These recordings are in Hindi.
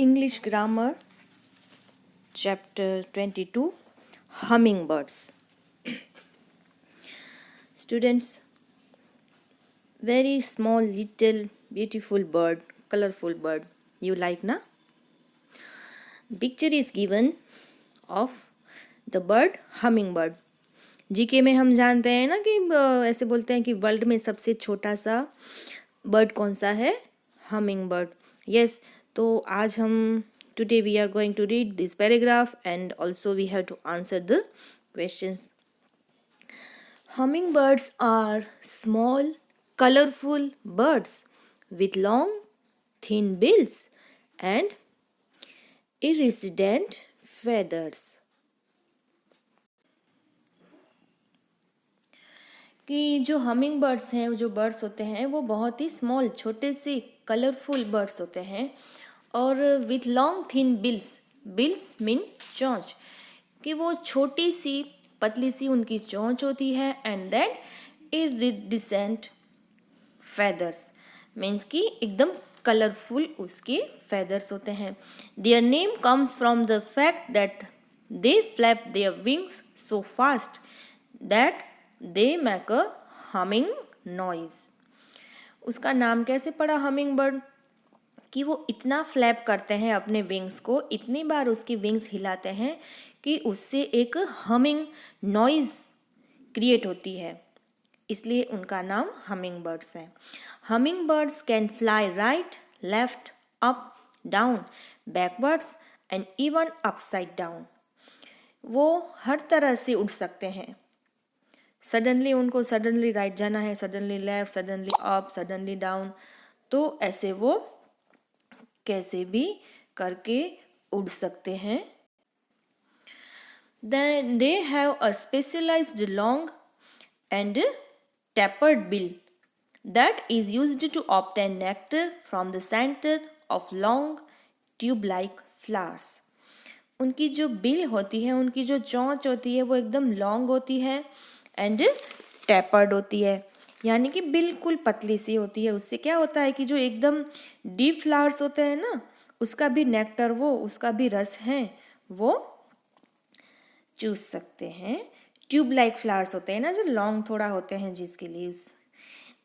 English Grammar, Chapter 22, Hummingbirds. Students, very small, little, beautiful bird, colorful bird. You like, na? Picture is given of the bird hummingbird. GK में हम जानते हैं ना कि ऐसे बोलते हैं कि वर्ल्ड में सबसे छोटा सा बर्ड कौन सा है? Humming bird. यस, तो आज हम today we are going to read this paragraph and also we have to answer the questions. Hummingbirds are small, colorful birds with long, thin bills and iridescent feathers. कि जो हमिंग बर्ड्स हैं, जो बर्ड्स होते हैं वो बहुत ही स्मॉल, छोटे से कलरफुल बर्ड्स होते हैं और with long thin bills mean चोंच, कि वो छोटी सी पतली सी उनकी चोंच होती है and then iridescent feathers means कि एकदम कलरफुल उसके फेदर्स होते हैं. Their name comes from the fact that they flap their wings so fast that they make a humming noise. उसका नाम कैसे पड़ा हमिंग बर्ड? कि वो इतना फ्लैप करते हैं अपने विंग्स को, इतनी बार उसकी विंग्स हिलाते हैं कि उससे एक हमिंग नॉइज क्रिएट होती है, इसलिए उनका नाम हमिंग बर्ड्स है. Humming birds can fly right, left, up, down, backwards and even upside down. वो हर तरह से उड़ सकते हैं. उनको सडनली राइट जाना है, suddenly left, suddenly up, suddenly down, तो ऐसे वो कैसे भी करके उड़ सकते हैं. Then they have a specialized long and tapered bill that is used to obtain nectar from the center of long tube-like flowers. उनकी जो बिल होती है, उनकी जो चोंच होती है वो एकदम लॉन्ग होती है एंड टैपर्ड होती है, यानी कि बिल्कुल पतली सी होती है. उससे क्या होता है कि जो एकदम डीप फ्लावर्स होते हैं ना, उसका भी नेक्टर, वो उसका भी रस है, वो चूस सकते हैं. ट्यूब लाइक फ्लावर्स होते हैं ना, जो लॉन्ग थोड़ा होते हैं, जिसके लिए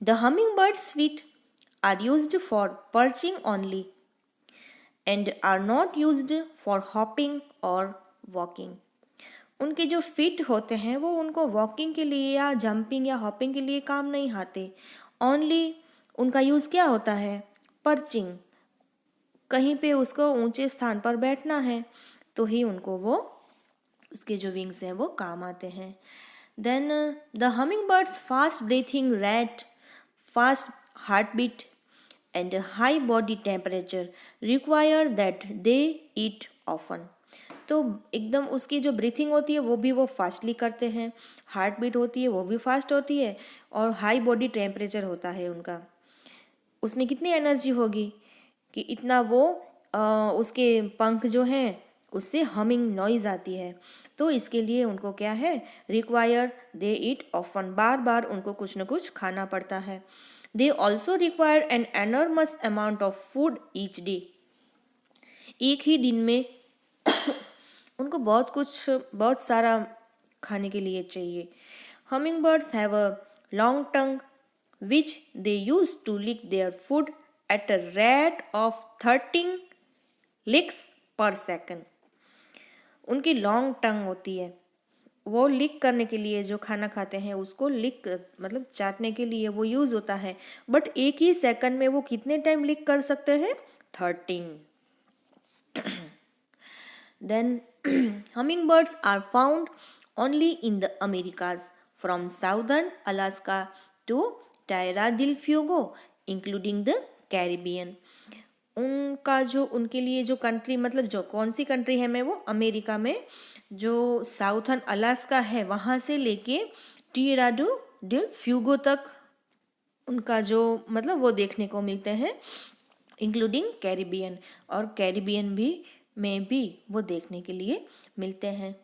the humming birds feet are used for perching only and are not used for hopping और वॉकिंग. उनके जो फीट होते हैं वो उनको वॉकिंग के लिए या जंपिंग या हॉपिंग के लिए काम नहीं आते. ओनली उनका यूज़ क्या होता है? पर्चिंग, कहीं पे उसको ऊंचे स्थान पर बैठना है तो ही उनको वो उसके जो विंग्स हैं वो काम आते हैं. Then the humming birds fast breathing rate, fast heart beat and high body temperature require that they eat often. तो एकदम उसकी जो ब्रीथिंग होती है वो भी वो फास्टली करते हैं, हार्ट बीट होती है वो भी फास्ट होती है और हाई बॉडी टेम्परेचर होता है उनका. उसमें कितनी एनर्जी होगी कि इतना वो उसके पंख जो हैं उससे हमिंग नॉइज आती है. तो इसके लिए उनको क्या है? रिक्वायर दे ईट ऑफन, बार बार उनको कुछ न कुछ खाना पड़ता है. They also require an enormous amount of food each day. एक ही दिन में उनको बहुत सारा खाने के लिए चाहिए. Humming birds have a long tongue which they use to lick their food at a rate of 13 licks per second. उनकी लॉन्ग टंग होती है, वो लिक करने के लिए, जो खाना खाते हैं उसको लिक मतलब चाटने के लिए वो यूज़ होता है. बट एक ही सेकंड में वो कितने टाइम लिक कर सकते हैं? 13. Then hummingbirds are found only in the Americas, from southern Alaska to Tierra del Fuego, including the Caribbean. उनका जो उनके लिए जो कंट्री, मतलब जो कौन सी कंट्री है में, वो अमेरिका में जो साउथर्न अलास्का है वहाँ से लेके टिएरा डेल फ्यूगो तक उनका जो मतलब वो देखने को मिलते हैं, इंक्लूडिंग कैरिबियन, और कैरिबियन भी में भी वो देखने के लिए मिलते हैं.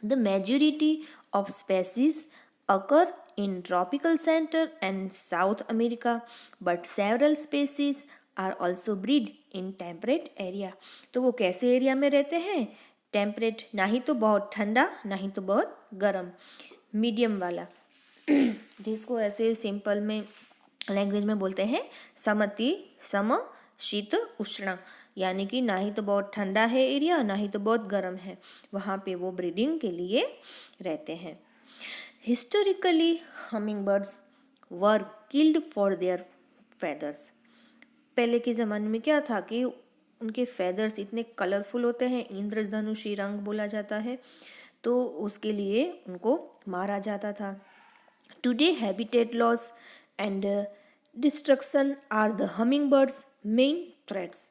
The majority of species occur in tropical center and South America, but several species are also breed in temperate area. तो वो कैसे एरिया में रहते हैं? टेम्परेट, ना ही तो बहुत ठंडा ना ही तो बहुत गर्म, मीडियम वाला, जिसको ऐसे सिंपल में लैंग्वेज में बोलते हैं समति सम शीत उष्ण, यानी कि ना ही तो बहुत ठंडा है एरिया ना ही तो बहुत गर्म है, वहाँ पे वो ब्रीडिंग के लिए रहते हैं। Historically humming birds were killed for their feathers. पहले के ज़माने में क्या था कि उनके फेदर्स इतने कलरफुल होते हैं, इंद्रधनुषी रंग बोला जाता है, तो उसके लिए उनको मारा जाता था। Today habitat loss and destruction are the humming birds main threats.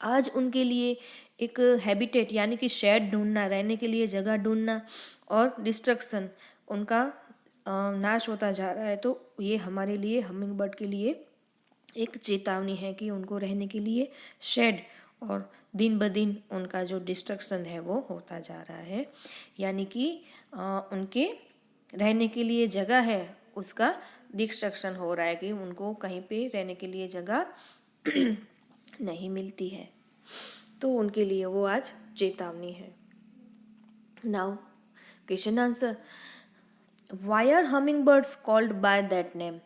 आज उनके लिए एक हैबिटेट यानी कि शेड ढूंढना, रहने के लिए जगह ढूंढना, और डिस्ट्रक्शन, उनका नाश होता जा रहा है। तो ये हमारे लिए, हमिंग बर्ड के लिए एक चेतावनी है कि उनको रहने के लिए शेड, और दिन ब दिन उनका जो डिस्ट्रक्शन है वो होता जा रहा है, यानी कि उनके रहने के लिए जगह है उसका डिस्ट्रक्शन हो रहा है, कि उनको कहीं पे रहने के लिए जगह नहीं मिलती है। तो उनके लिए वो आज चेतावनी है। Now question answer, why are humming birds called by that name?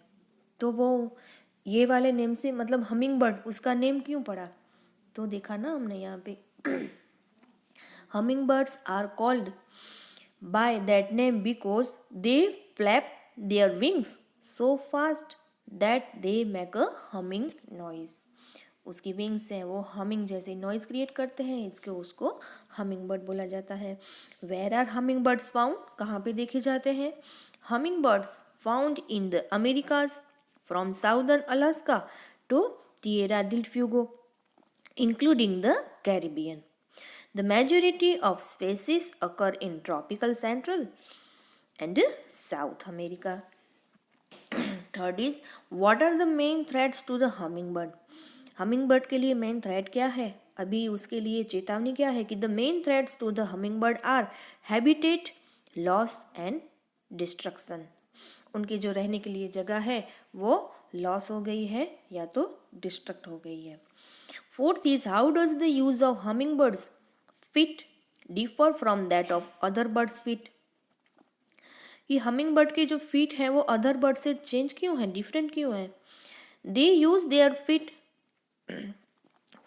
तो वो ये वाले नेम से मतलब हमिंग बर्ड, उसका नेम क्यों पड़ा? तो देखा ना हमने यहाँ पे, humming birds are called by that name because they flap their wings so fast that they make a humming noise. उसकी विंग्स हैं वो हमिंग जैसे नॉइज क्रिएट करते हैं, इसके उसको हमिंग बर्ड बोला जाता है। Where are humming birds found? कहाँ पे देखे जाते हैं? Hummingbirds found in the Americas from southern Alaska to Tierra del Fuego including the Caribbean. The majority of species occur in tropical Central and South America. Third is, what are the main threats to the hummingbird? Hummingbird के लिए मेन थ्रेट क्या है? अभी उसके लिए चेतावनी क्या है कि the main threats to the hummingbird are habitat loss and destruction. उनकी जो रहने के लिए जगह है वो लॉस हो गई है या तो डिस्ट्रक्ट हो गई है। Fourth is, how does the use of hummingbirds feet differ from that of other birds feet? ये हमिंगबर्ड के जो फीट हैं वो अदर बर्ड से चेंज क्यों है, डिफरेंट क्यों है? They use their feet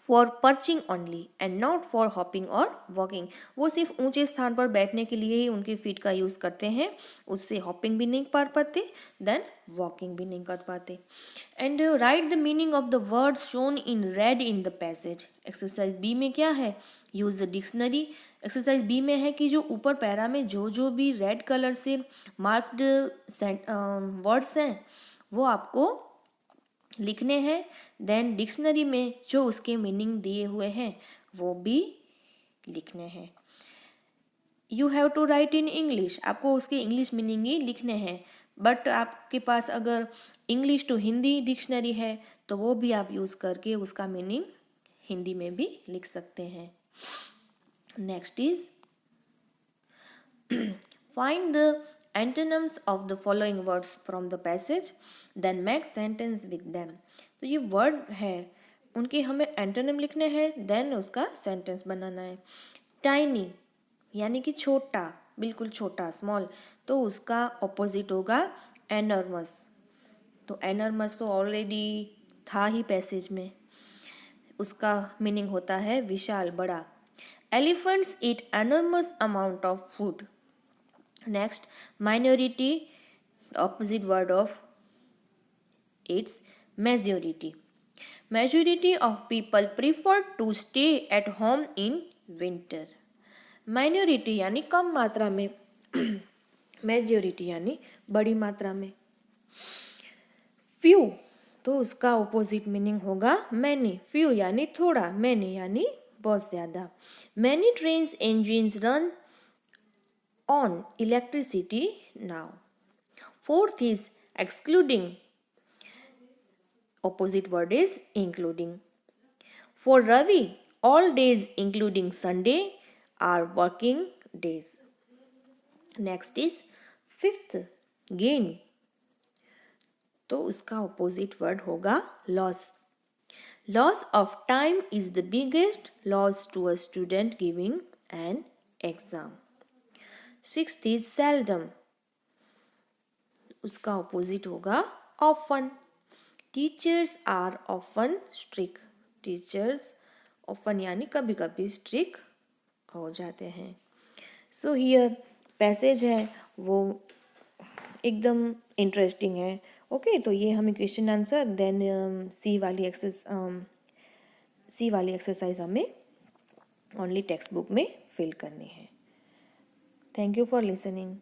for perching only and not for hopping और वॉकिंग। वो सिर्फ ऊंचे स्थान पर बैठने के लिए ही उनकी फीट का यूज़ करते हैं, उससे हॉपिंग भी नहीं कर पाते, देन वॉकिंग भी नहीं कर पाते। And write the meaning of the word shown in red in the passage. Exercise B में क्या है? Use the dictionary. Exercise B में है कि जो ऊपर पैरा में जो भी रेड कलर से मार्क्ड वर्ड्स हैं वो आपको लिखने हैं, देन डिक्शनरी में जो उसके मीनिंग दिए हुए हैं वो भी लिखने हैं। You have to write in English, आपको उसके इंग्लिश मीनिंग ही लिखने हैं, बट आपके पास अगर इंग्लिश टू हिंदी डिक्शनरी है तो वो भी आप यूज़ करके उसका मीनिंग हिंदी में भी लिख सकते हैं। Next is, find the antonyms of the following words from the passage then make sentence with them. तो ये वर्ड है उनके हमें एंटोनिम लिखने हैं, देन उसका सेंटेंस बनाना है। टाइनी यानी कि छोटा, बिल्कुल छोटा, स्मॉल, तो उसका ऑपोजिट होगा एनॉर्मस। तो एनॉर्मस तो ऑलरेडी था ही पैसेज में, उसका मीनिंग होता है विशाल, बड़ा। Elephants eat enormous amount of food. Next, minority, opposite word of its majority. Majority of people prefer to stay at home in winter. Minority यानी कम मात्रा में, मेजॉरिटी यानी बड़ी मात्रा में। Few तो उसका ऑपोजिट मीनिंग होगा मैनी। Few यानी थोड़ा, मैनी यानी बहुत ज़्यादा। Many trains engines run on electricity now. Fourth is excluding. Opposite word is including. For Ravi, all days including Sunday are working days. Next is fifth, gain. तो उसका ऑपोजिट वर्ड होगा loss. Loss of time is the biggest loss to a student giving an exam. Sixth is seldom. उसका opposite होगा often. Teachers are often strict. Teachers often यानी कभी कभी strict हो जाते हैं. So here passage है वो एकदम इंटरेस्टिंग है. ओके तो ये हमें क्वेश्चन आंसर देन सी वाली एक्सरसाइज हमें ओनली टेक्स्ट बुक में फिल करनी है. Thank you for listening.